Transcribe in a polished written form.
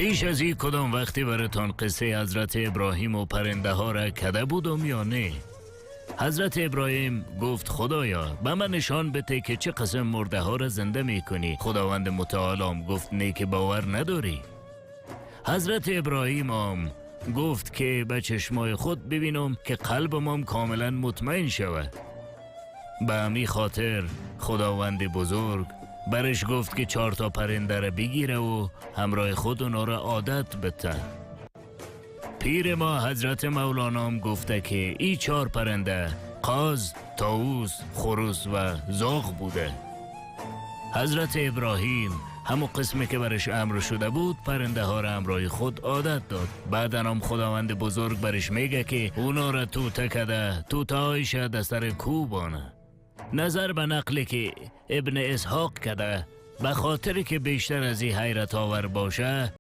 پیش از این کدام وقتی براتان قصه حضرت ابراهیم و پرنده ها را کده بودم یا نه؟ حضرت ابراهیم گفت خدایا به من نشان بده که چه قسم مرده ها را زنده می کنی. خداوند متعالم گفت نه که باور نداری. حضرت ابراهیم هم گفت که به چشمای خود ببینم که قلبم کاملا مطمئن شود. به همی خاطر خداوند بزرگ برش گفت که 4 تا پرنده را بگیره و همراه خود اونا را عادت بده. پیر ما حضرت مولانا هم گفته که این 4 پرنده قاز، طاووس، خروس و زاغ بوده. حضرت ابراهیم همون قسمی که برش امر شده بود پرنده ها را همراه خود عادت داد. بعد هم خداوند بزرگ برش میگه که اونا را توته کده، توته هایش در سر کوبانه. نظر به نقلی که ابن اسحاق کده به خاطر که بیشتر از این حیرت آور باشه